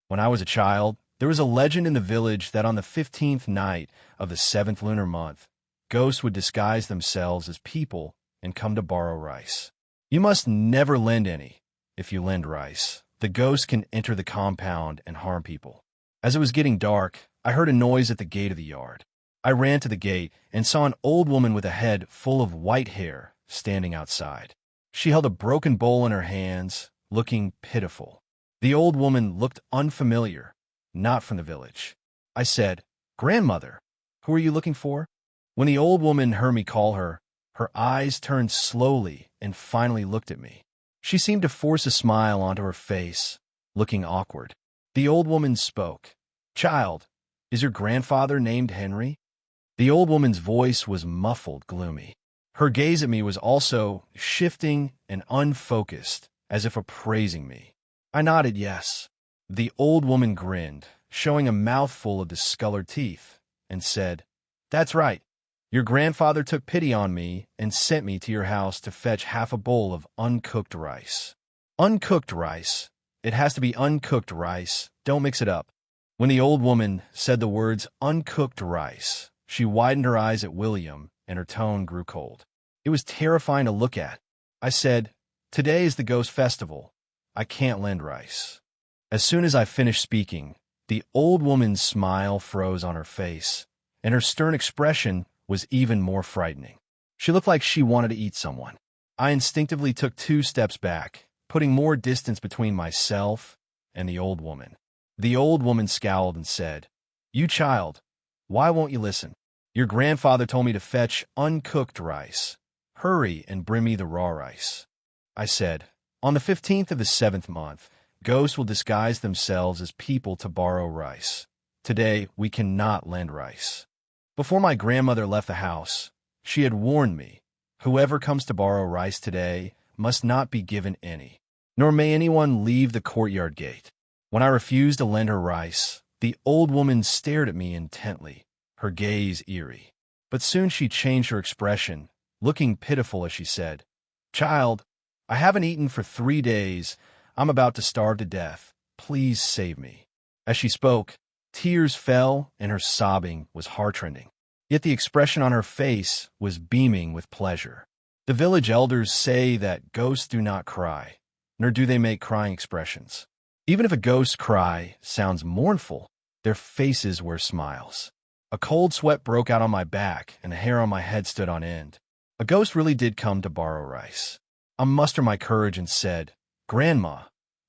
When I was a child, there was a legend in the village that on the 15th night of the 7th lunar month, ghosts would disguise themselves as people and come to borrow rice. You must never lend any. If you lend rice, the ghosts can enter the compound and harm people. As it was getting dark, I heard a noise at the gate of the yard. I ran to the gate and saw an old woman with a head full of white hair standing outside. She held a broken bowl in her hands, looking pitiful. The old woman looked unfamiliar, not from the village. I said, "Grandmother, who are you looking for?" When the old woman heard me call her, her eyes turned slowly and finally looked at me. She seemed to force a smile onto her face, looking awkward. The old woman spoke. "Child, is your grandfather named Henry?" The old woman's voice was muffled, gloomy. Her gaze at me was also shifting and unfocused, as if appraising me. I nodded yes. The old woman grinned, showing a mouthful of discolored teeth, and said, "That's right. Your grandfather took pity on me and sent me to your house to fetch half a bowl of uncooked rice." Uncooked rice. It has to be uncooked rice. Don't mix it up. When the old woman said the words uncooked rice, she widened her eyes at William, and her tone grew cold. It was terrifying to look at. I said, "Today is the ghost festival. I can't lend rice." As soon as I finished speaking, the old woman's smile froze on her face, and her stern expression was even more frightening. She looked like she wanted to eat someone. I instinctively took 2 steps back, putting more distance between myself and the old woman. The old woman scowled and said, "You child, why won't you listen? Your grandfather told me to fetch uncooked rice. Hurry and bring me the raw rice." I said, "On the 15th of the 7th month, ghosts will disguise themselves as people to borrow rice. Today, we cannot lend rice." Before my grandmother left the house, she had warned me, "Whoever comes to borrow rice today must not be given any, nor may anyone leave the courtyard gate." When I refused to lend her rice, the old woman stared at me intently, her gaze eerie. But soon she changed her expression, looking pitiful as she said, "Child, I haven't eaten for 3 days. I'm about to starve to death. Please save me." As she spoke, tears fell and her sobbing was heartrending. Yet the expression on her face was beaming with pleasure. The village elders say that ghosts do not cry, nor do they make crying expressions. Even if a ghost's cry sounds mournful, their faces wear smiles. A cold sweat broke out on my back and the hair on my head stood on end. A ghost really did come to borrow rice. I mustered my courage and said, "Grandma,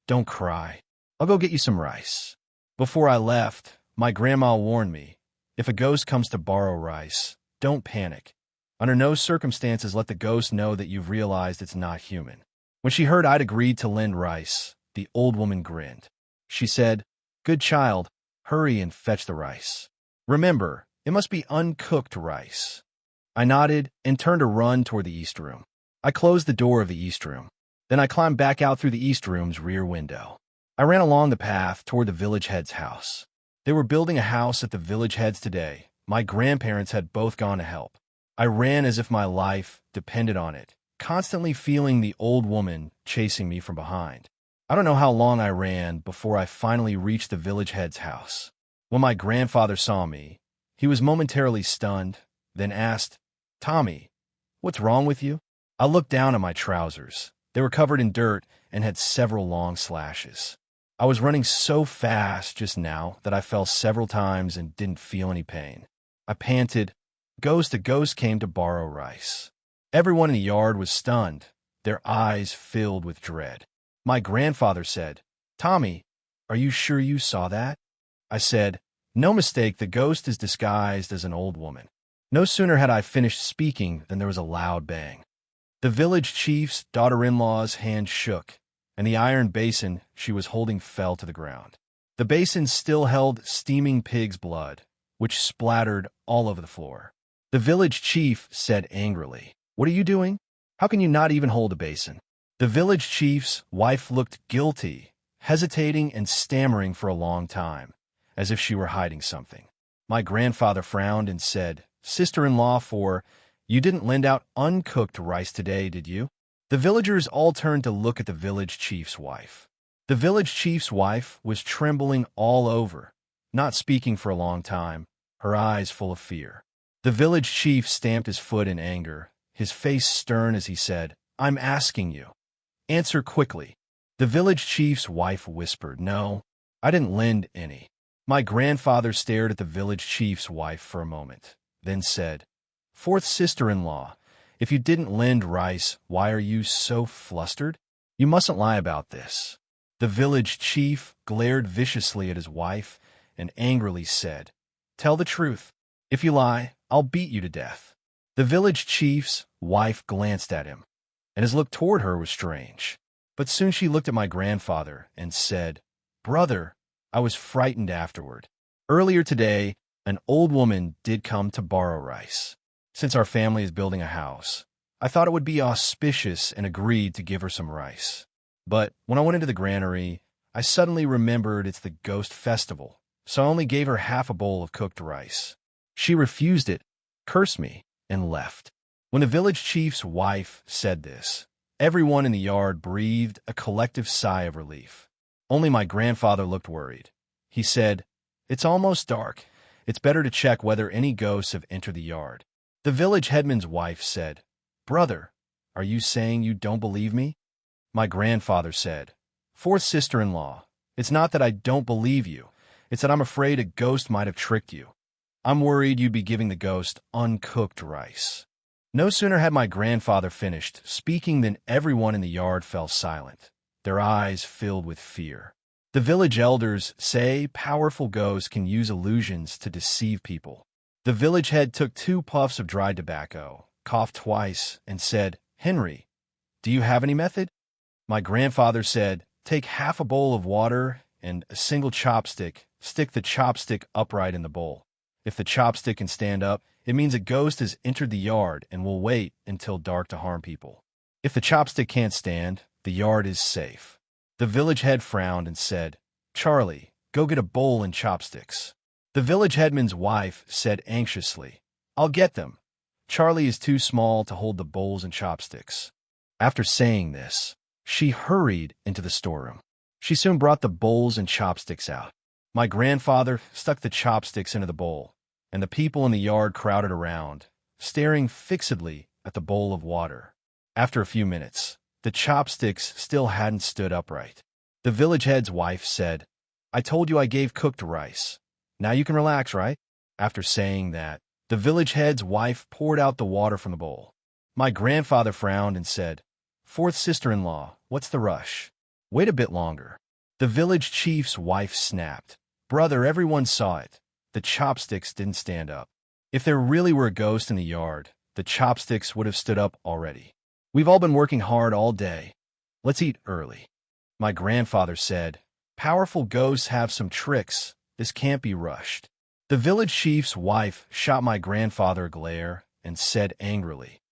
don't cry. I'll go get you some rice." Before I left, my grandma warned me, if a ghost comes to borrow rice, don't panic. Under no circumstances let the ghost know that you've realized it's not human. When she heard I'd agreed to lend rice, the old woman grinned. She said, "Good child, hurry and fetch the rice. Remember, it must be uncooked rice." I nodded and turned to run toward the east room. I closed the door of the east room. Then I climbed back out through the east room's rear window. I ran along the path toward the village head's house. They were building a house at the village head's today. My grandparents had both gone to help. I ran as if my life depended on it, constantly feeling the old woman chasing me from behind. I don't know how long I ran before I finally reached the village head's house. When my grandfather saw me, he was momentarily stunned, then asked, "Tommy, what's wrong with you?" I looked down at my trousers. They were covered in dirt and had several long slashes. I was running so fast just now that I fell several times and didn't feel any pain. I panted, a ghost came to borrow rice." Everyone in the yard was stunned, their eyes filled with dread. My grandfather said, "Tommy, are you sure you saw that?" I said, "No mistake, the ghost is disguised as an old woman." No sooner had I finished speaking than there was a loud bang. The village chief's daughter-in-law's hand shook, and the iron basin she was holding fell to the ground. The basin still held steaming pig's blood, which splattered all over the floor. The village chief said angrily, "What are you doing? How can you not even hold a basin?" The village chief's wife looked guilty, hesitating and stammering for a long time, as if she were hiding something. My grandfather frowned and said, "Sister-in-law, you didn't lend out uncooked rice today, did you?" The villagers all turned to look at the village chief's wife. The village chief's wife was trembling all over, not speaking for a long time, her eyes full of fear. The village chief stamped his foot in anger, his face stern as he said, "I'm asking you. Answer quickly." The village chief's wife whispered, "No, I didn't lend any." My grandfather stared at the village chief's wife for a moment, then said, "Fourth sister-in-law, if you didn't lend rice, why are you so flustered? You mustn't lie about this." The village chief glared viciously at his wife and angrily said, "Tell the truth. If you lie, I'll beat you to death." The village chief's wife glanced at him, and his look toward her was strange. But soon she looked at my grandfather and said, "Brother, I was frightened afterward. Earlier today, an old woman did come to borrow rice. Since our family is building a house, I thought it would be auspicious and agreed to give her some rice. But when I went into the granary, I suddenly remembered it's the ghost festival, so I only gave her half a bowl of cooked rice. She refused it, cursed me, and left." When the village chief's wife said this, everyone in the yard breathed a collective sigh of relief. Only my grandfather looked worried. He said, "It's almost dark. It's better to check whether any ghosts have entered the yard." The village headman's wife said, "Brother, are you saying you don't believe me?" My grandfather said, "Fourth sister-in-law, it's not that I don't believe you. It's that I'm afraid a ghost might have tricked you. I'm worried you'd be giving the ghost uncooked rice." No sooner had my grandfather finished speaking than everyone in the yard fell silent, their eyes filled with fear. The village elders say powerful ghosts can use illusions to deceive people. The village head took 2 puffs of dried tobacco, coughed twice, and said, "Henry, do you have any method?" My grandfather said, "Take half a bowl of water and a single chopstick. Stick the chopstick upright in the bowl. If the chopstick can stand up, it means a ghost has entered the yard and will wait until dark to harm people. If the chopstick can't stand, the yard is safe." The village head frowned and said, "Charlie, go get a bowl and chopsticks." The village headman's wife said anxiously, "I'll get them. Charlie is too small to hold the bowls and chopsticks." After saying this, she hurried into the storeroom. She soon brought the bowls and chopsticks out. My grandfather stuck the chopsticks into the bowl, and the people in the yard crowded around, staring fixedly at the bowl of water. After a few minutes, the chopsticks still hadn't stood upright. The village head's wife said, "I told you I gave cooked rice. Now you can relax, right?" After saying that, the village head's wife poured out the water from the bowl. My grandfather frowned and said, "Fourth sister-in-law, what's the rush? Wait a bit longer." The village chief's wife snapped, "Brother, everyone saw it. The chopsticks didn't stand up. If there really were a ghost in the yard, the chopsticks would have stood up already. We've all been working hard all day. Let's eat early." My grandfather said, "Powerful ghosts have some tricks. This can't be rushed." The village chief's wife shot my grandfather a glare and said angrily,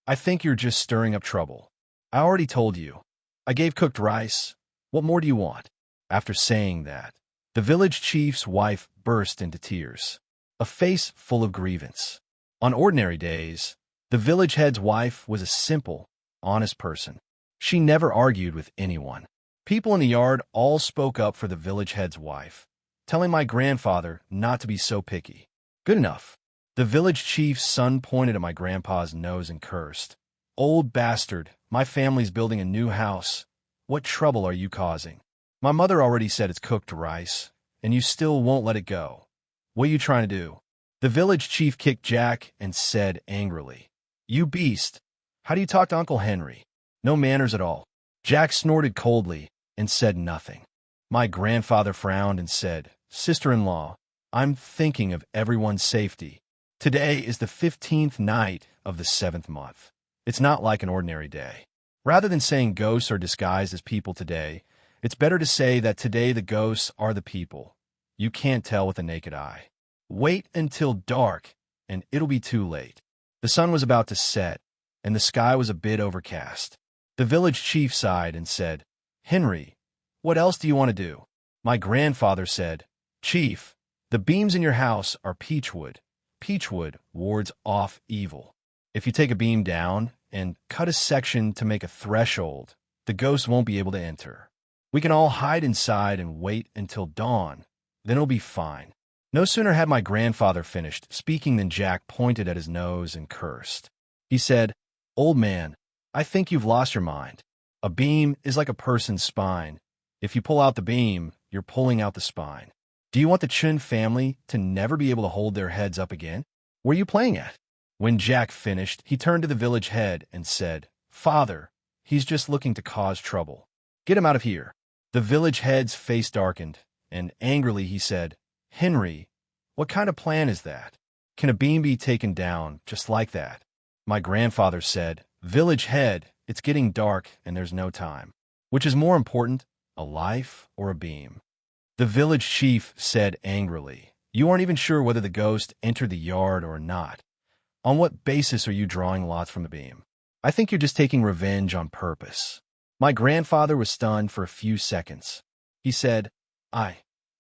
"I think you're just stirring up trouble. I already told you. I gave cooked rice. What more do you want?" After saying that, the village chief's wife burst into tears, a face full of grievance. On ordinary days, the village head's wife was a simple, honest person. She never argued with anyone. People in the yard all spoke up for the village head's wife, telling my grandfather not to be so picky. "Good enough." The village chief's son pointed at my grandpa's nose and cursed, "Old bastard, my family's building a new house. What trouble are you causing? My mother already said it's cooked rice, and you still won't let it go. What are you trying to do?" The village chief kicked Jack and said angrily, "You beast! How do you talk to Uncle Henry? No manners at all." Jack snorted coldly and said nothing. My grandfather frowned and said, "Sister-in-law, I'm thinking of everyone's safety. Today is the 15th night of the 7th month. It's not like an ordinary day. Rather than saying ghosts are disguised as people today, it's better to say that today the ghosts are the people. You can't tell with the naked eye. Wait until dark, and it'll be too late." The sun was about to set, and the sky was a bit overcast. The village chief sighed and said, "Henry, what else do you want to do?" My grandfather said, "Chief, the beams in your house are peachwood. Peachwood wards off evil. If you take a beam down and cut a section to make a threshold, the ghost won't be able to enter. We can all hide inside and wait until dawn. Then it'll be fine. No sooner had my grandfather finished speaking than Jack pointed at his nose and cursed. He said, "Old man, I think you've lost your mind. A beam is like a person's spine. If you pull out the beam, you're pulling out the spine. Do you want the Chun family to never be able to hold their heads up again? Where are you playing at?" When Jack finished, he turned to the village head and said, "Father, he's just looking to cause trouble. Get him out of here." The village head's face darkened, and angrily he said, "Henry, what kind of plan is that? Can a beam be taken down just like that?" My grandfather said, "Village head, it's getting dark and there's no time. Which is more important, a life or a beam?" The village chief said angrily, "You aren't even sure whether the ghost entered the yard or not. On what basis are you drawing lots from the beam? I think you're just taking revenge on purpose." My grandfather was stunned for a few seconds. He said,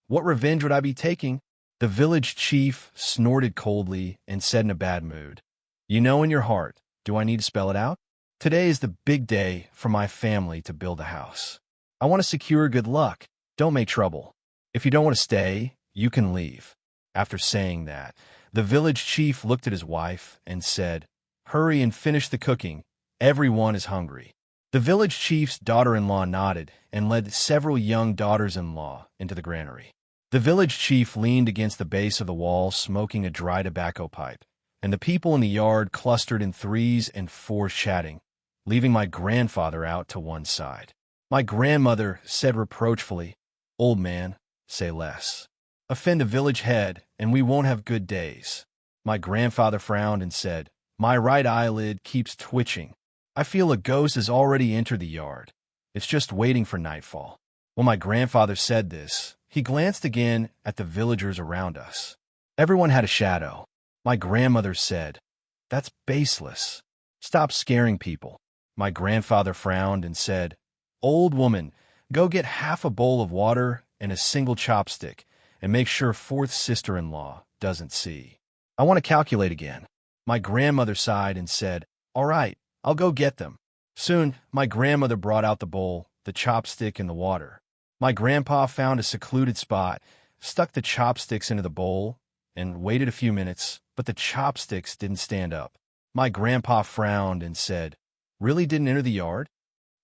What revenge would I be taking?" The village chief snorted coldly and said in a bad mood, "You know in your heart, do I need to spell it out? Today is the big day for my family to build a house. I want to secure good luck. Don't make trouble. If you don't want to stay, you can leave." After saying that, the village chief looked at his wife and said, "Hurry and finish the cooking. Everyone is hungry." The village chief's daughter-in-law nodded and led several young daughters-in-law into the granary. The village chief leaned against the base of the wall smoking a dry tobacco pipe, and the people in the yard clustered in threes and fours chatting, leaving my grandfather out to one side. My grandmother said reproachfully, "Old man, say less. Offend a village head, and we won't have good days." My grandfather frowned and said, "My right eyelid keeps twitching. I feel a ghost has already entered the yard. It's just waiting for nightfall." When my grandfather said this, he glanced again at the villagers around us. Everyone had a shadow. My grandmother said, "That's baseless. Stop scaring people." My grandfather frowned and said, "Old woman, go get half a bowl of water and a single chopstick, and make sure fourth sister-in-law doesn't see. I want to calculate again." My grandmother sighed and said, "All right, I'll go get them." Soon, my grandmother brought out the bowl, the chopstick, and the water. My grandpa found a secluded spot, stuck the chopsticks into the bowl, and waited a few minutes, but the chopsticks didn't stand up. My grandpa frowned and said, "Really didn't enter the yard?"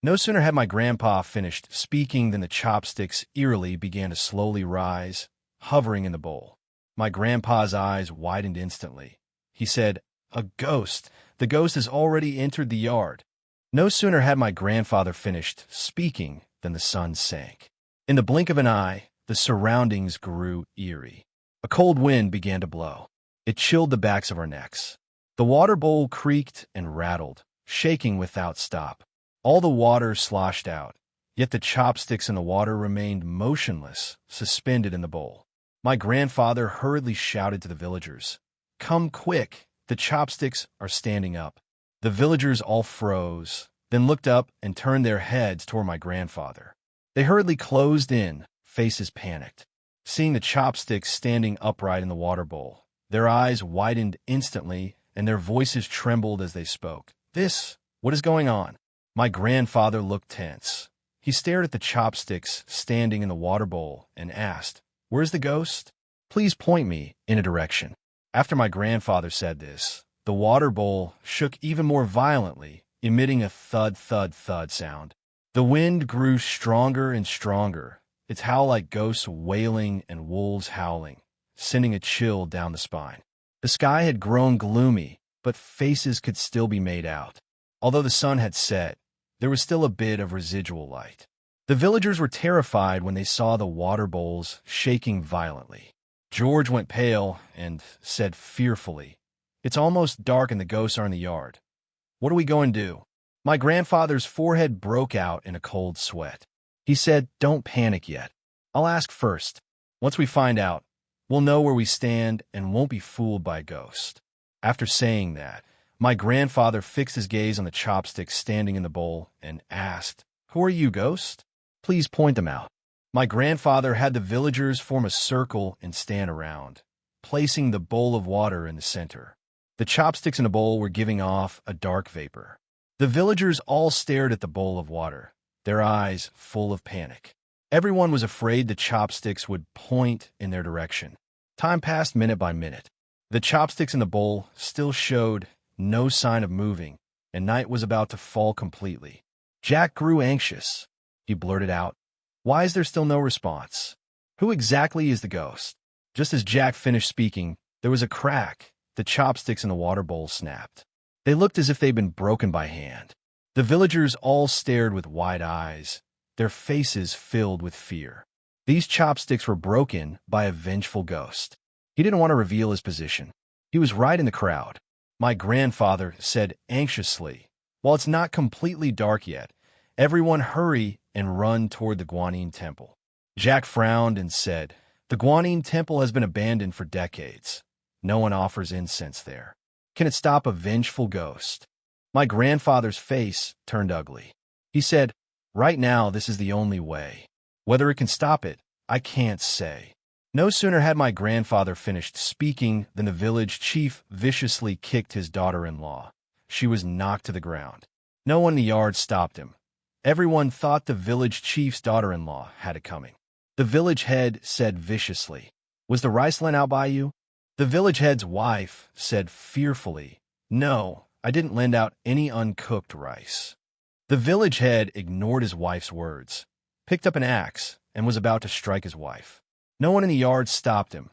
No sooner had my grandpa finished speaking than the chopsticks eerily began to slowly rise, hovering in the bowl. My grandpa's eyes widened instantly. He said, "A ghost! The ghost has already entered the yard." No sooner had my grandfather finished speaking than the sun sank. In the blink of an eye, the surroundings grew eerie. A cold wind began to blow. It chilled the backs of our necks. The water bowl creaked and rattled, shaking without stop. All the water sloshed out, yet the chopsticks in the water remained motionless, suspended in the bowl. My grandfather hurriedly shouted to the villagers, "Come quick, the chopsticks are standing up." The villagers all froze, then looked up and turned their heads toward my grandfather. They hurriedly closed in, faces panicked. Seeing the chopsticks standing upright in the water bowl, their eyes widened instantly and their voices trembled as they spoke. What is going on?" My grandfather looked tense. He stared at the chopsticks standing in the water bowl and asked, "Where's the ghost? Please point me in a direction." After my grandfather said this, the water bowl shook even more violently, emitting a thud, thud, thud sound. The wind grew stronger and stronger, its howl like ghosts wailing and wolves howling, sending a chill down the spine. The sky had grown gloomy, but faces could still be made out. Although the sun had set, there was still a bit of residual light. The villagers were terrified when they saw the water bowls shaking violently. George went pale and said fearfully, "It's almost dark and the ghosts are in the yard. What are we going to do?" My grandfather's forehead broke out in a cold sweat. He said, "Don't panic yet. I'll ask first. Once we find out, we'll know where we stand and won't be fooled by a ghost." After saying that, my grandfather fixed his gaze on the chopsticks standing in the bowl and asked, "Who are you, ghost? Please point them out." My grandfather had the villagers form a circle and stand around, placing the bowl of water in the center. The chopsticks in the bowl were giving off a dark vapor. The villagers all stared at the bowl of water, their eyes full of panic. Everyone was afraid the chopsticks would point in their direction. Time passed minute by minute. The chopsticks in the bowl still showed no sign of moving, and night was about to fall completely. Jack grew anxious. He blurted out, "Why is there still no response? Who exactly is the ghost?" Just as Jack finished speaking, there was a crack. The chopsticks in the water bowl snapped. They looked as if they'd been broken by hand. The villagers all stared with wide eyes, their faces filled with fear. These chopsticks were broken by a vengeful ghost. He didn't want to reveal his position. He was right in the crowd. My grandfather said anxiously, "While it's not completely dark yet, everyone hurry and run toward the Guanyin Temple." Jack frowned and said, "The Guanyin Temple has been abandoned for decades. No one offers incense there. Can it stop a vengeful ghost?" My grandfather's face turned ugly. He said, "Right now, this is the only way. Whether it can stop it, I can't say." No sooner had my grandfather finished speaking than the village chief viciously kicked his daughter-in-law. She was knocked to the ground. No one in the yard stopped him. Everyone thought the village chief's daughter-in-law had it coming. The village head said viciously, "Was the rice lent out by you?" The village head's wife said fearfully, "No, I didn't lend out any uncooked rice." The village head ignored his wife's words, picked up an axe, and was about to strike his wife. No one in the yard stopped him.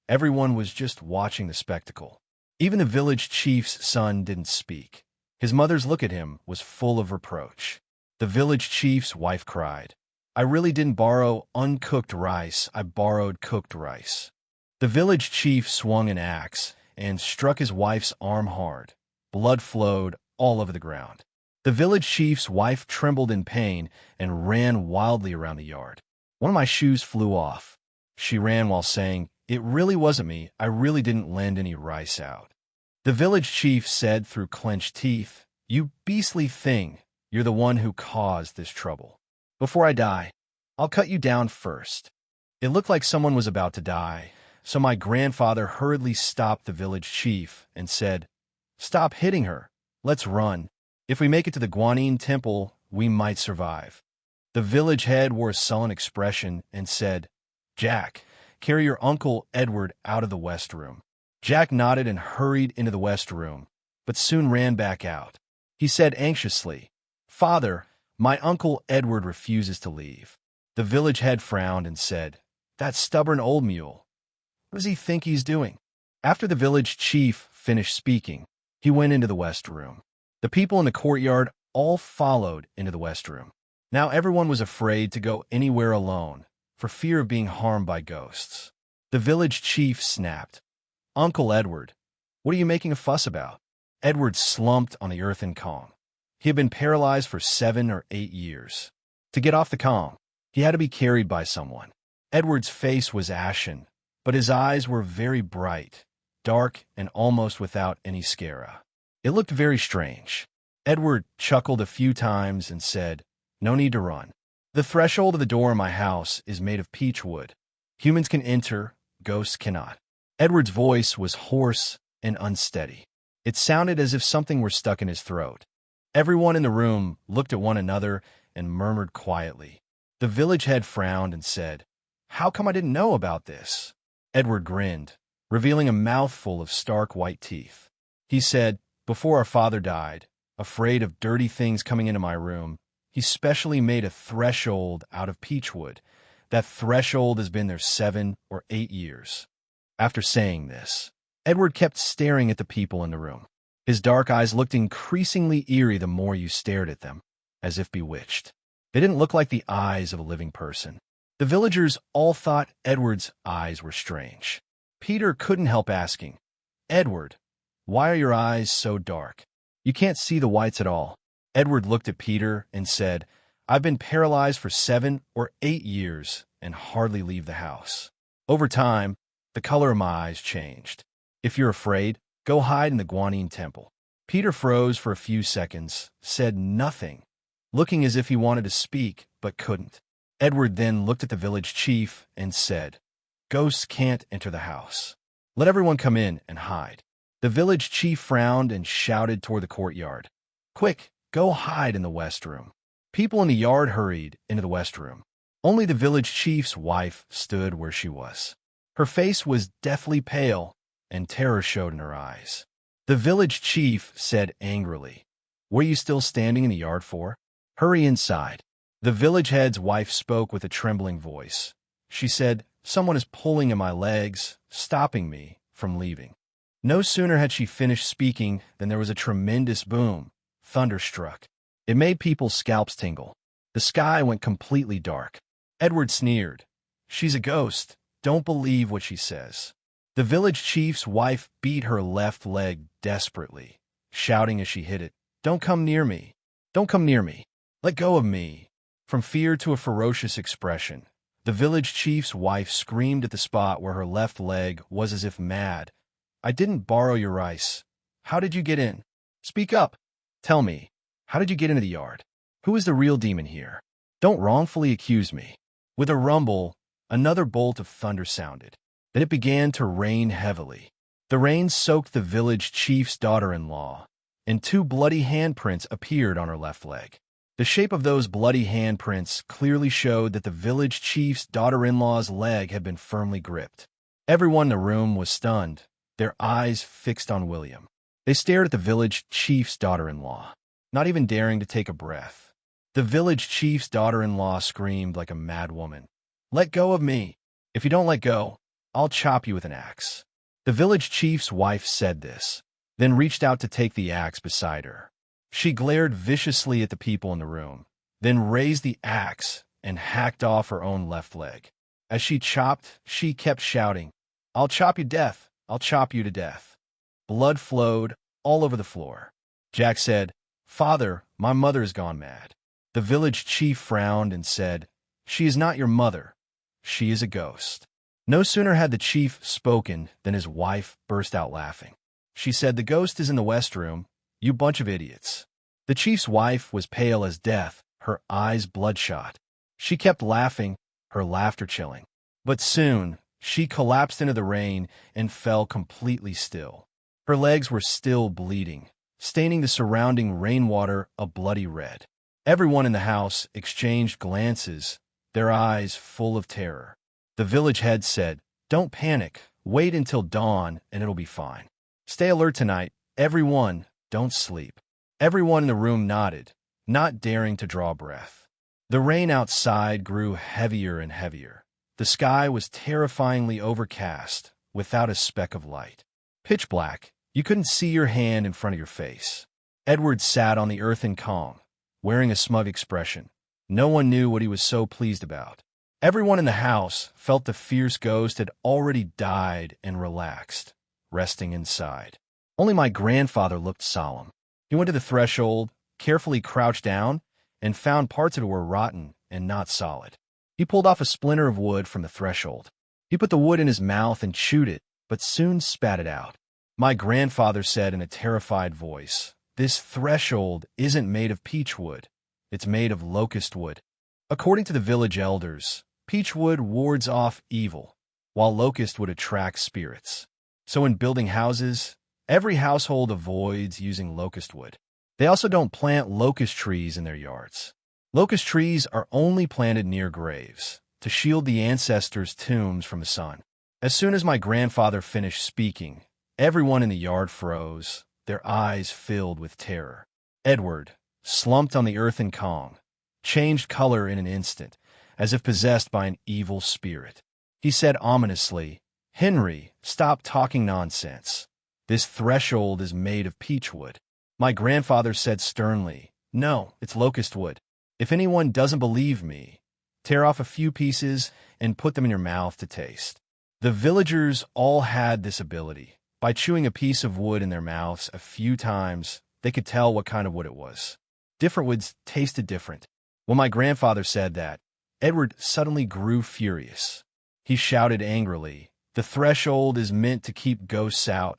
Everyone was just watching the spectacle. Even the village chief's son didn't speak. His mother's look at him was full of reproach. The village chief's wife cried, "I really didn't borrow uncooked rice, I borrowed cooked rice." The village chief swung an axe and struck his wife's arm hard. Blood flowed all over the ground. The village chief's wife trembled in pain and ran wildly around the yard. One of my shoes flew off. She ran while saying, "It really wasn't me. I really didn't lend any rice out." The village chief said through clenched teeth, "You beastly thing, you're the one who caused this trouble. Before I die, I'll cut you down first." It looked like someone was about to die, so my grandfather hurriedly stopped the village chief and said, "Stop hitting her. Let's run. If we make it to the Guanyin Temple, we might survive." The village head wore a sullen expression and said, "Jack, carry your Uncle Edward out of the West Room." Jack nodded and hurried into the West Room, but soon ran back out. He said anxiously, "Father, my Uncle Edward refuses to leave." The village head frowned and said, "That stubborn old mule. What does he think he's doing?" After the village chief finished speaking, he went into the West Room. The people in the courtyard all followed into the West Room. Now everyone was afraid to go anywhere alone, for fear of being harmed by ghosts. The village chief snapped, "Uncle Edward, what are you making a fuss about?" Edward slumped on the earth in calm. He had been paralyzed for 7 or 8 years. To get off the calm, he had to be carried by someone. Edward's face was ashen, but his eyes were very bright, dark, and almost without any scara. It looked very strange. Edward chuckled a few times and said, "No need to run. The threshold of the door in my house is made of peach wood. Humans can enter, ghosts cannot." Edward's voice was hoarse and unsteady. It sounded as if something were stuck in his throat. Everyone in the room looked at one another and murmured quietly. The village head frowned and said, "How come I didn't know about this?" Edward grinned, revealing a mouthful of stark white teeth. He said, "Before our father died, afraid of dirty things coming into my room, he specially made a threshold out of peach wood. That threshold has been there 7 or 8 years." After saying this, Edward kept staring at the people in the room. His dark eyes looked increasingly eerie the more you stared at them, as if bewitched. They didn't look like the eyes of a living person. The villagers all thought Edward's eyes were strange. Peter couldn't help asking, "Edward, why are your eyes so dark? You can't see the whites at all." Edward looked at Peter and said, "I've been paralyzed for 7 or 8 years and hardly leave the house. Over time, the color of my eyes changed. If you're afraid, go hide in the Guanyin Temple." Peter froze for a few seconds, said nothing, looking as if he wanted to speak but couldn't. Edward then looked at the village chief and said, "Ghosts can't enter the house. Let everyone come in and hide." The village chief frowned and shouted toward the courtyard, "Quick, go hide in the West Room." People in the yard hurried into the West Room. Only the village chief's wife stood where she was. Her face was deathly pale, and terror showed in her eyes. The village chief said angrily, "What are you still standing in the yard for? Hurry inside." The village head's wife spoke with a trembling voice. She said, "Someone is pulling at my legs, stopping me from leaving." No sooner had she finished speaking than there was a tremendous boom. Thunder struck. It made people's scalps tingle. The sky went completely dark. Edward sneered. "She's a ghost. Don't believe what she says." The village chief's wife beat her left leg desperately, shouting as she hit it, "Don't come near me. Don't come near me. Let go of me." From fear to a ferocious expression, the village chief's wife screamed at the spot where her left leg was as if mad. "I didn't borrow your rice. How did you get in? Speak up. Tell me, how did you get into the yard? Who is the real demon here? Don't wrongfully accuse me." With a rumble, another bolt of thunder sounded. Then it began to rain heavily. The rain soaked the village chief's daughter-in-law, and 2 bloody handprints appeared on her left leg. The shape of those bloody handprints clearly showed that the village chief's daughter-in-law's leg had been firmly gripped. Everyone in the room was stunned, their eyes fixed on William. They stared at the village chief's daughter-in-law, not even daring to take a breath. The village chief's daughter-in-law screamed like a mad woman, "Let go of me. If you don't let go, I'll chop you with an axe." The village chief's wife said this, then reached out to take the axe beside her. She glared viciously at the people in the room, then raised the axe and hacked off her own left leg. As she chopped, she kept shouting, "I'll chop you to death. I'll chop you to death." Blood flowed all over the floor. Jack said, "Father, my mother has gone mad." The village chief frowned and said, "She is not your mother. She is a ghost." No sooner had the chief spoken than his wife burst out laughing. She said, "The ghost is in the west room, you bunch of idiots." The chief's wife was pale as death, her eyes bloodshot. She kept laughing, her laughter chilling. But soon, she collapsed into the rain and fell completely still. Her legs were still bleeding, staining the surrounding rainwater a bloody red. Everyone in the house exchanged glances, their eyes full of terror. The village head said, "Don't panic. Wait until dawn and it'll be fine. Stay alert tonight. Everyone, don't sleep." Everyone in the room nodded, not daring to draw breath. The rain outside grew heavier and heavier. The sky was terrifyingly overcast, without a speck of light. Pitch black, you couldn't see your hand in front of your face. Edward sat on the earth in calm, wearing a smug expression. No one knew what he was so pleased about. Everyone in the house felt the fierce ghost had already died and relaxed, resting inside. Only my grandfather looked solemn. He went to the threshold, carefully crouched down, and found parts of it were rotten and not solid. He pulled off a splinter of wood from the threshold. He put the wood in his mouth and chewed it, but soon spat it out. My grandfather said in a terrified voice, "This threshold isn't made of peach wood. It's made of locust wood." According to the village elders, peach wood wards off evil, while locust wood attracts spirits. So in building houses, every household avoids using locust wood. They also don't plant locust trees in their yards. Locust trees are only planted near graves, to shield the ancestors' tombs from the sun. As soon as my grandfather finished speaking, everyone in the yard froze, their eyes filled with terror. Edward, slumped on the earth in calm, changed color in an instant, as if possessed by an evil spirit. He said ominously, "Henry, stop talking nonsense. This threshold is made of peach wood." My grandfather said sternly, "No, it's locust wood. If anyone doesn't believe me, tear off a few pieces and put them in your mouth to taste." The villagers all had this ability. By chewing a piece of wood in their mouths a few times, they could tell what kind of wood it was. Different woods tasted different. When my grandfather said that, Edward suddenly grew furious. He shouted angrily, "The threshold is meant to keep ghosts out.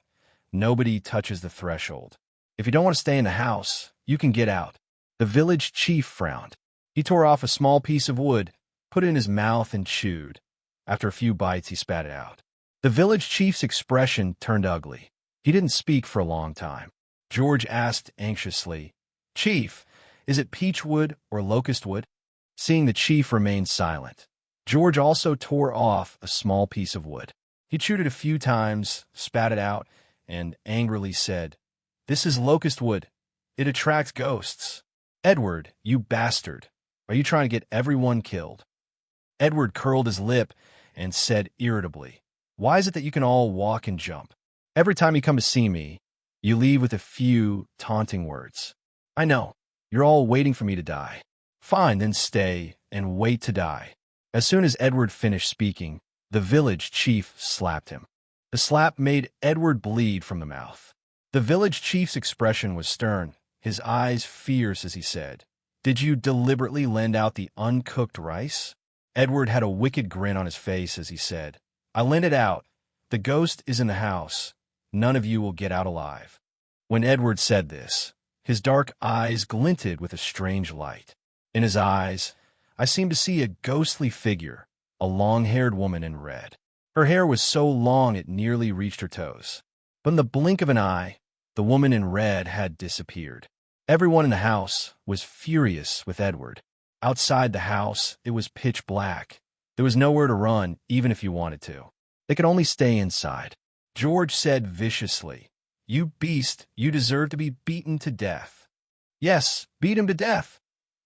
Nobody touches the threshold. If you don't want to stay in the house, you can get out." The village chief frowned. He tore off a small piece of wood, put it in his mouth, and chewed. After a few bites, he spat it out. The village chief's expression turned ugly. He didn't speak for a long time. George asked anxiously, "Chief, is it peach wood or locust wood?" Seeing the chief remain silent, George also tore off a small piece of wood. He chewed it a few times, spat it out, and angrily said, "This is locust wood. It attracts ghosts." "Edward, you bastard. Are you trying to get everyone killed?" Edward curled his lip and said irritably, "Why is it that you can all walk and jump? Every time you come to see me, you leave with a few taunting words. I know, you're all waiting for me to die. Fine, then stay and wait to die." As soon as Edward finished speaking, the village chief slapped him. The slap made Edward bleed from the mouth. The village chief's expression was stern, his eyes fierce as he said, "Did you deliberately lend out the uncooked rice?" Edward had a wicked grin on his face as he said, "I lent it out. The ghost is in the house. None of you will get out alive." When Edward said this, his dark eyes glinted with a strange light. In his eyes, I seemed to see a ghostly figure, a long-haired woman in red. Her hair was so long it nearly reached her toes. But in the blink of an eye, the woman in red had disappeared. Everyone in the house was furious with Edward. Outside the house, it was pitch black. There was nowhere to run, even if you wanted to. They could only stay inside. George said viciously, "You beast, you deserve to be beaten to death." "Yes, beat him to death,"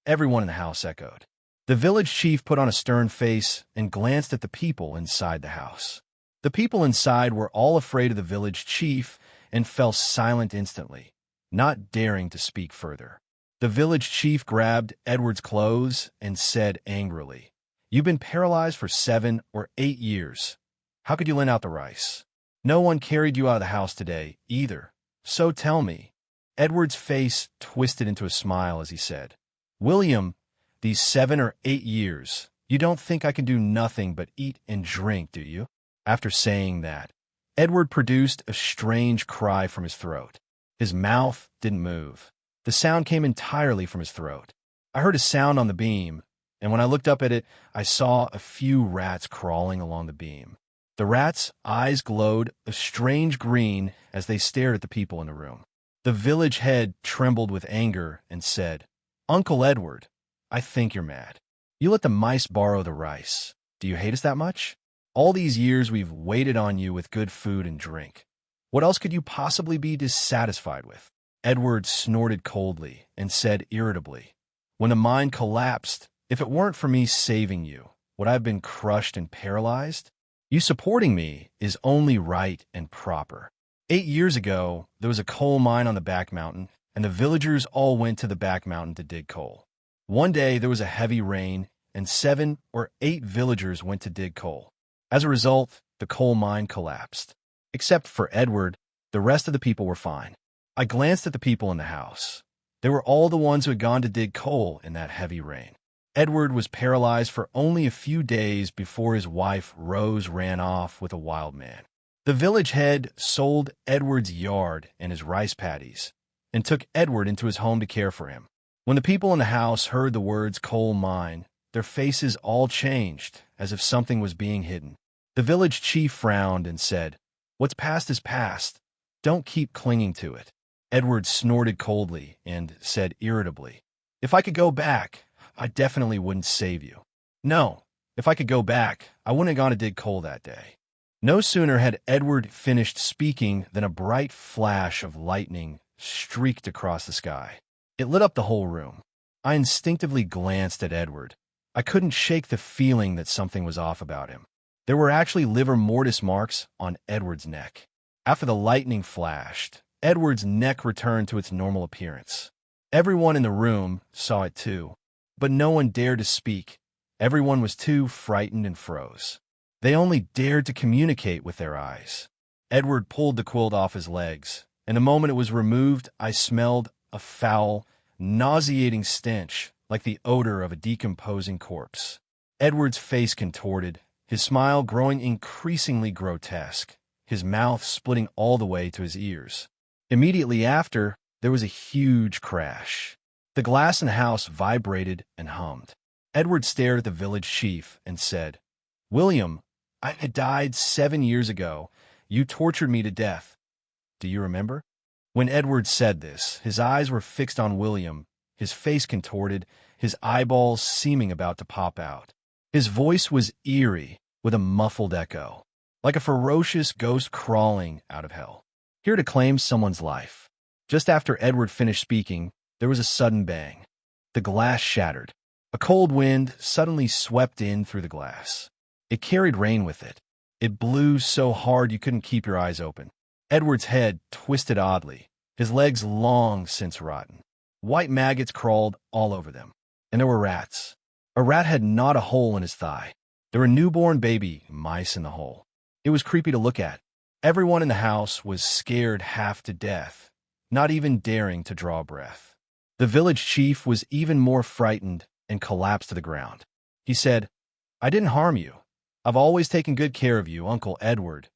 everyone in the house echoed. The village chief put on a stern face and glanced at the people inside the house. The people inside were all afraid of the village chief and fell silent instantly, not daring to speak further. The village chief grabbed Edward's clothes and said angrily, "You've been paralyzed for 7 or 8 years. How could you lend out the rice? No one carried you out of the house today, either. So tell me." Edward's face twisted into a smile as he said, "William, these 7 or 8 years, you don't think I can do nothing but eat and drink, do you?" After saying that, Edward produced a strange cry from his throat. His mouth didn't move. The sound came entirely from his throat. I heard a sound on the beam, and when I looked up at it, I saw a few rats crawling along the beam. The rats' eyes glowed a strange green as they stared at the people in the room. The village head trembled with anger and said, "Uncle Edward, I think you're mad. You let the mice borrow the rice. Do you hate us that much? All these years we've waited on you with good food and drink. What else could you possibly be dissatisfied with?" Edward snorted coldly and said irritably, "When the mine collapsed, if it weren't for me saving you, would I have been crushed and paralyzed? You supporting me is only right and proper. 8 years ago, there was a coal mine on the back mountain, and the villagers all went to the back mountain to dig coal. One day there was a heavy rain, and 7 or 8 villagers went to dig coal. As a result, the coal mine collapsed. Except for Edward, the rest of the people were fine. I glanced at the people in the house. They were all the ones who had gone to dig coal in that heavy rain. Edward was paralyzed for only a few days before his wife Rose ran off with a wild man. The village head sold Edward's yard and his rice paddies, and took Edward into his home to care for him. When the people in the house heard the words coal mine, their faces all changed, as if something was being hidden. The village chief frowned and said, "What's past is past. Don't keep clinging to it." Edward snorted coldly and said irritably, "If I could go back, I definitely wouldn't save you. No, if I could go back, I wouldn't have gone to dig coal that day." No sooner had Edward finished speaking than a bright flash of lightning streaked across the sky. It lit up the whole room. I instinctively glanced at Edward. I couldn't shake the feeling that something was off about him. There were actually livor mortis marks on Edward's neck. After the lightning flashed, Edward's neck returned to its normal appearance. Everyone in the room saw it too, but no one dared to speak. Everyone was too frightened and froze. They only dared to communicate with their eyes. Edward pulled the quilt off his legs, and the moment it was removed, I smelled a foul, nauseating stench like the odor of a decomposing corpse. Edward's face contorted, his smile growing increasingly grotesque, his mouth splitting all the way to his ears. Immediately after, there was a huge crash. The glass in the house vibrated and hummed. Edward stared at the village chief and said, "William, I had died 7 years ago. You tortured me to death. Do you remember?" When Edward said this, his eyes were fixed on William, his face contorted, his eyeballs seeming about to pop out. His voice was eerie, with a muffled echo, like a ferocious ghost crawling out of hell, here to claim someone's life. Just after Edward finished speaking, there was a sudden bang. The glass shattered. A cold wind suddenly swept in through the glass. It carried rain with it. It blew so hard you couldn't keep your eyes open. Edward's head twisted oddly, his legs long since rotten. White maggots crawled all over them, and there were rats. A rat had gnawed a hole in his thigh. There were newborn baby mice in the hole. It was creepy to look at. Everyone in the house was scared half to death, not even daring to draw a breath. The village chief was even more frightened and collapsed to the ground. He said, "I didn't harm you. I've always taken good care of you, Uncle Edward.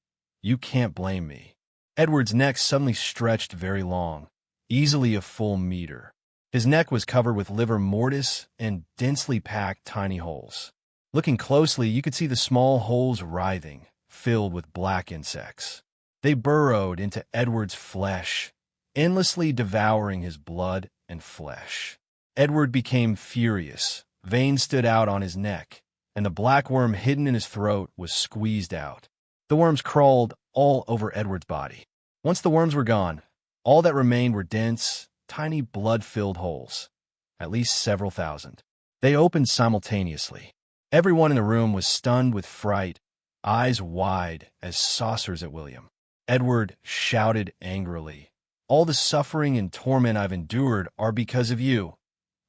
You can't blame me." Edward's neck suddenly stretched very long, easily a full meter. His neck was covered with livor mortis and densely packed tiny holes. Looking closely, you could see the small holes writhing, filled with black insects. They burrowed into Edward's flesh, endlessly devouring his blood and flesh. Edward became furious. Veins stood out on his neck, and the black worm hidden in his throat was squeezed out. The worms crawled all over Edward's body. Once the worms were gone, all that remained were dense, tiny blood-filled holes, at least several thousand. They opened simultaneously. Everyone in the room was stunned with fright, eyes wide as saucers at William. Edward shouted angrily, "All the suffering and torment I've endured are because of you.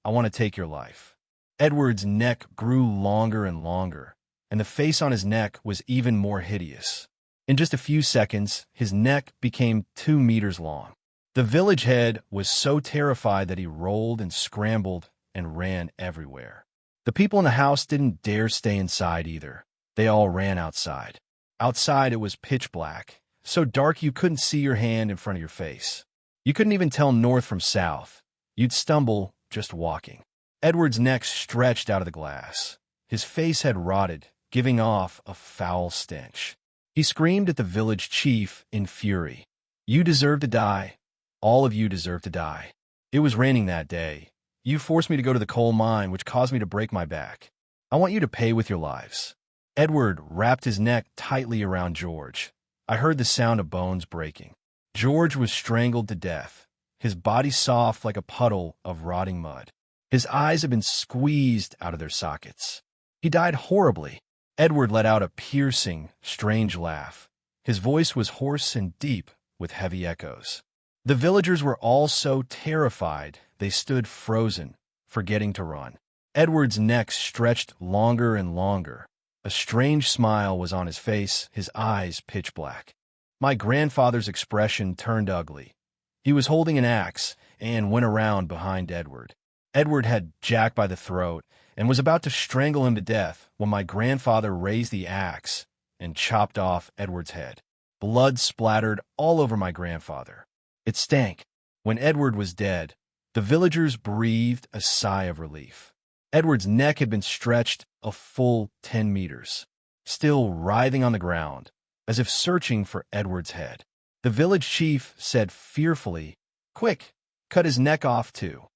I want to take your life." Edward's neck grew longer and longer, and the face on his neck was even more hideous. In just a few seconds, his neck became 2 meters long. The village head was so terrified that he rolled and scrambled and ran everywhere. The people in the house didn't dare stay inside either. They all ran outside. Outside it was pitch black, so dark you couldn't see your hand in front of your face. You couldn't even tell north from south. You'd stumble just walking. Edward's neck stretched out of the glass. His face had rotted, giving off a foul stench. He screamed at the village chief in fury. "You deserve to die. All of you deserve to die. It was raining that day. You forced me to go to the coal mine, which caused me to break my back. I want you to pay with your lives." Edward wrapped his neck tightly around George. I heard the sound of bones breaking. George was strangled to death, his body soft like a puddle of rotting mud. His eyes had been squeezed out of their sockets. He died horribly. Edward let out a piercing, strange laugh. His voice was hoarse and deep, with heavy echoes. The villagers were all so terrified they stood frozen, forgetting to run. Edward's neck stretched longer and longer. A strange smile was on his face, his eyes pitch black. My grandfather's expression turned ugly. He was holding an axe and went around behind Edward. Edward had Jack by the throat and was about to strangle him to death when my grandfather raised the axe and chopped off Edward's head. Blood splattered all over my grandfather. It stank. When Edward was dead, the villagers breathed a sigh of relief. Edward's neck had been stretched a full 10 meters, still writhing on the ground, as if searching for Edward's head. The village chief said fearfully, "Quick, cut his neck off too."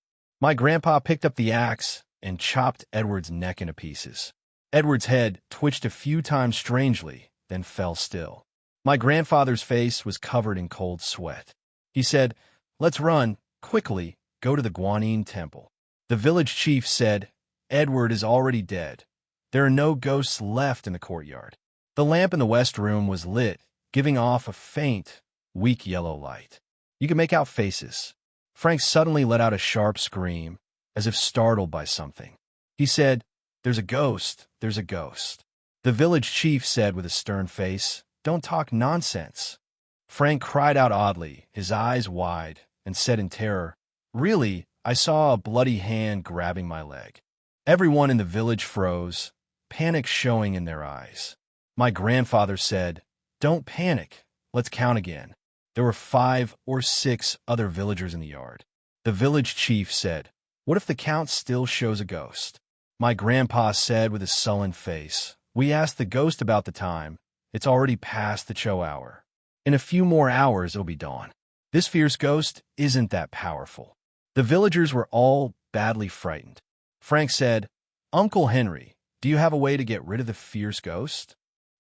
My grandpa picked up the axe and chopped Edward's neck into pieces. Edward's head twitched a few times strangely, then fell still. My grandfather's face was covered in cold sweat. He said, "Let's run, quickly, go to the Guanine Temple." The village chief said, "Edward is already dead. There are no ghosts left in the courtyard." The lamp in the west room was lit, giving off a faint, weak yellow light. You could make out faces. Frank suddenly let out a sharp scream, as if startled by something. He said, "There's a ghost, there's a ghost." The village chief said with a stern face, "Don't talk nonsense." Frank cried out oddly, his eyes wide, and said in terror, "Really, I saw a bloody hand grabbing my leg." Everyone in the village froze, panic showing in their eyes. My grandfather said, "Don't panic, let's count again." There were 5 or 6 other villagers in the yard. The village chief said, "What if the count still shows a ghost?" My grandpa said with a sullen face, "We asked the ghost about the time. It's already past the Cho hour. In a few more hours it'll be dawn. This fierce ghost isn't that powerful." The villagers were all badly frightened. Frank said, "Uncle Henry, do you have a way to get rid of the fierce ghost?"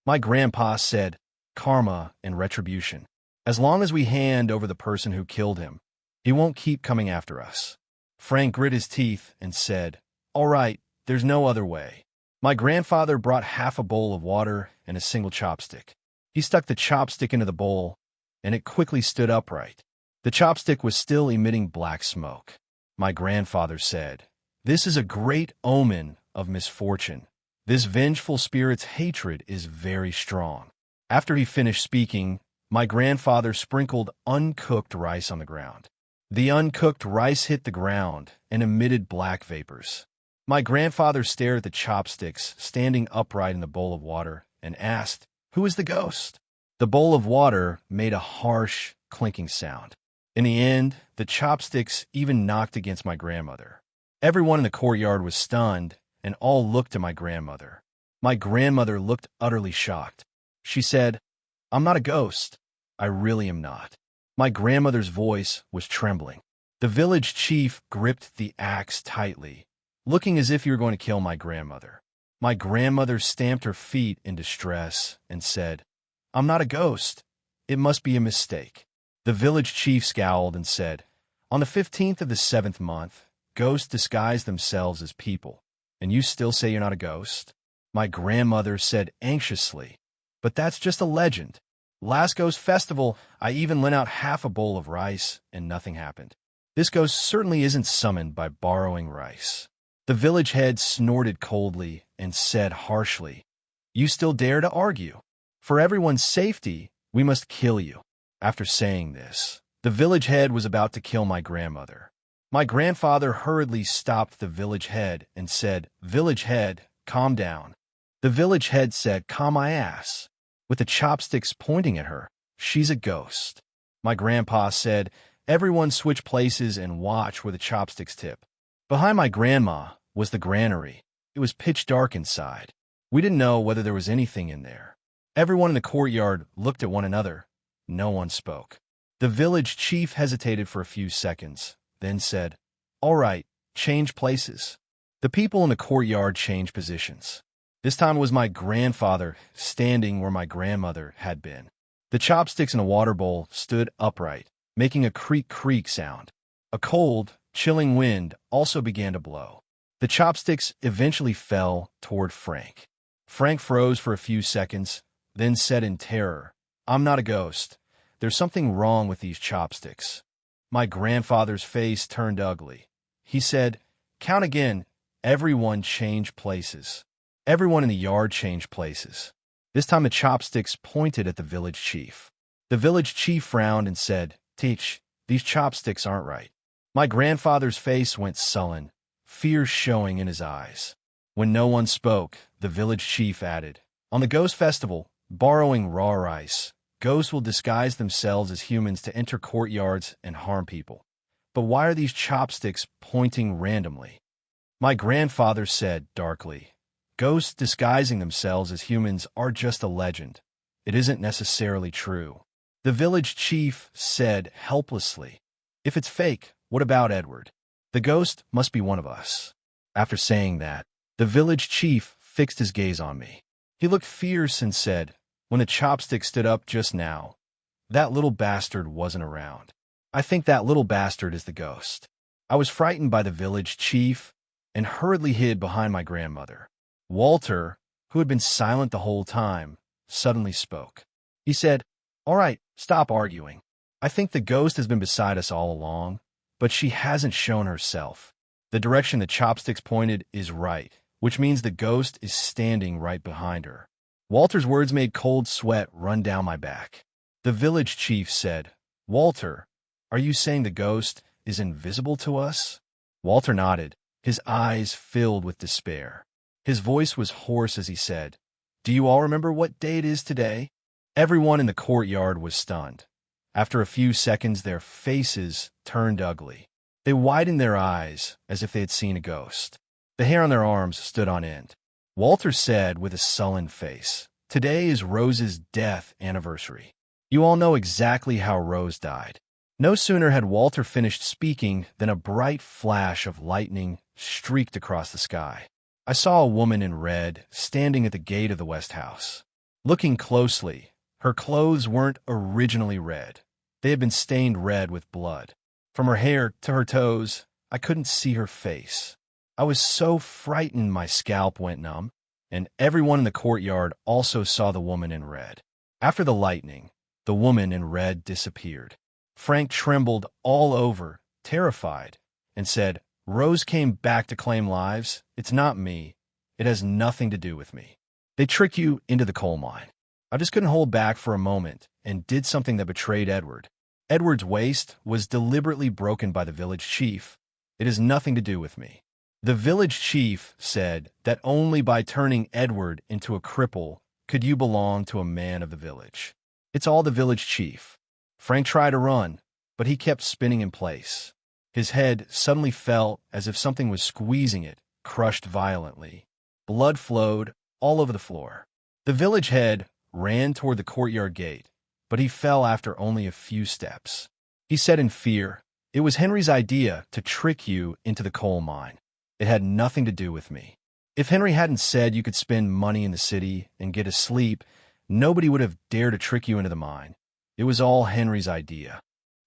My grandpa said, "Karma and retribution. As long as we hand over the person who killed him, he won't keep coming after us." Frank grit his teeth and said, "All right, there's no other way." My grandfather brought half a bowl of water and a single chopstick. He stuck the chopstick into the bowl, and it quickly stood upright. The chopstick was still emitting black smoke. My grandfather said, "This is a great omen of misfortune. This vengeful spirit's hatred is very strong." After he finished speaking, my grandfather sprinkled uncooked rice on the ground. The uncooked rice hit the ground and emitted black vapors. My grandfather stared at the chopsticks standing upright in the bowl of water and asked, "Who is the ghost?" The bowl of water made a harsh, clinking sound. In the end, the chopsticks even knocked against my grandmother. Everyone in the courtyard was stunned, and all looked at my grandmother. My grandmother looked utterly shocked. She said, "I'm not a ghost. I really am not." My grandmother's voice was trembling. The village chief gripped the axe tightly, looking as if he were going to kill my grandmother. My grandmother stamped her feet in distress and said, "I'm not a ghost. It must be a mistake." The village chief scowled and said, "On the 15th of the 7th month, ghosts disguise themselves as people, and you still say you're not a ghost?" My grandmother said anxiously, "But that's just a legend. Last ghost festival, I even lent out half a bowl of rice, and nothing happened. This ghost certainly isn't summoned by borrowing rice." The village head snorted coldly and said harshly, "You still dare to argue? For everyone's safety, we must kill you." After saying this, the village head was about to kill my grandmother. My grandfather hurriedly stopped the village head and said, "Village head, calm down." The village head said, "Calm my ass," with the chopsticks pointing at her. "She's a ghost." My grandpa said, "Everyone switch places and watch where the chopsticks tip." Behind my grandma was the granary. It was pitch dark inside. We didn't know whether there was anything in there. Everyone in the courtyard looked at one another. No one spoke. The village chief hesitated for a few seconds, then said, "All right, change places." The people in the courtyard changed positions. This time it was my grandfather standing where my grandmother had been. The chopsticks in a water bowl stood upright, making a creak-creak sound. A cold, chilling wind also began to blow. The chopsticks eventually fell toward Frank. Frank froze for a few seconds, then said in terror, "I'm not a ghost. There's something wrong with these chopsticks." My grandfather's face turned ugly. He said, "Count again." Everyone changed places. Everyone in the yard changed places. This time the chopsticks pointed at the village chief. The village chief frowned and said, "Teach, these chopsticks aren't right." My grandfather's face went sullen, fear showing in his eyes. When no one spoke, the village chief added, "On the ghost festival, borrowing raw rice, ghosts will disguise themselves as humans to enter courtyards and harm people. But why are these chopsticks pointing randomly?" My grandfather said darkly, "Ghosts disguising themselves as humans are just a legend. It isn't necessarily true." The village chief said helplessly, "If it's fake, what about Edward? The ghost must be one of us." After saying that, the village chief fixed his gaze on me. He looked fierce and said, "When the chopstick stood up just now, that little bastard wasn't around. I think that little bastard is the ghost." I was frightened by the village chief and hurriedly hid behind my grandmother. Walter, who had been silent the whole time, suddenly spoke. He said, "All right, stop arguing. I think the ghost has been beside us all along, but she hasn't shown herself. The direction the chopsticks pointed is right, which means the ghost is standing right behind her." Walter's words made cold sweat run down my back. The village chief said, "Walter, are you saying the ghost is invisible to us?" Walter nodded, his eyes filled with despair. His voice was hoarse as he said, "Do you all remember what day it is today?" Everyone in the courtyard was stunned. After a few seconds, their faces turned ugly. They widened their eyes as if they had seen a ghost. The hair on their arms stood on end. Walter said with a sullen face, "Today is Rose's death anniversary. You all know exactly how Rose died. No sooner had Walter finished speaking than a bright flash of lightning streaked across the sky. I saw a woman in red standing at the gate of the West House. Looking closely, her clothes weren't originally red. They had been stained red with blood. From her hair to her toes, I couldn't see her face. I was so frightened my scalp went numb, and everyone in the courtyard also saw the woman in red. After the lightning, the woman in red disappeared. Frank trembled all over, terrified, and said, "Rose came back to claim lives. It's not me. It has nothing to do with me. They trick you into the coal mine." I just couldn't hold back for a moment and did something that betrayed Edward. Edward's waist was deliberately broken by the village chief. It has nothing to do with me. The village chief said that only by turning Edward into a cripple could you belong to a man of the village. It's all the village chief. Frank tried to run, but he kept spinning in place. His head suddenly felt as if something was squeezing it, crushed violently. Blood flowed all over the floor. The village head ran toward the courtyard gate, but he fell after only a few steps. He said in fear, "It was Henry's idea to trick you into the coal mine. It had nothing to do with me. If Henry hadn't said you could spend money in the city and get asleep, nobody would have dared to trick you into the mine. It was all Henry's idea."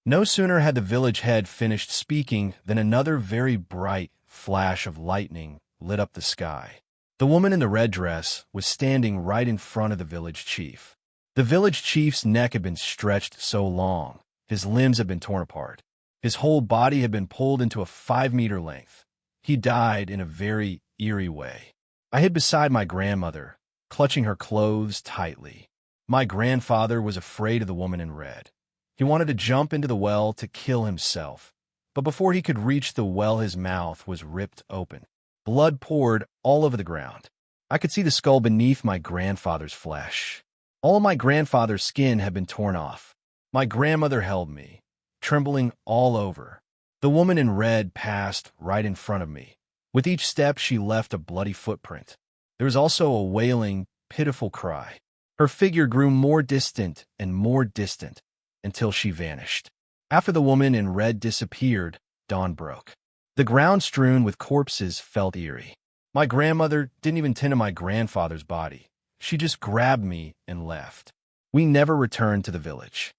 No sooner had the village head finished speaking than another very bright flash of lightning lit up the sky. The woman in the red dress was standing right in front of the village chief. The village chief's neck had been stretched so long, his limbs had been torn apart. His whole body had been pulled into a 5-meter length. He died in a very eerie way. I hid beside my grandmother, clutching her clothes tightly. My grandfather was afraid of the woman in red. He wanted to jump into the well to kill himself, but before he could reach the well, his mouth was ripped open. Blood poured all over the ground. I could see the skull beneath my grandfather's flesh. All of my grandfather's skin had been torn off. My grandmother held me, trembling all over. The woman in red passed right in front of me. With each step, she left a bloody footprint. There was also a wailing, pitiful cry. Her figure grew more distant and more distant until she vanished. After the woman in red disappeared, dawn broke. The ground strewn with corpses felt eerie. My grandmother didn't even tend to my grandfather's body. She just grabbed me and left. We never returned to the village.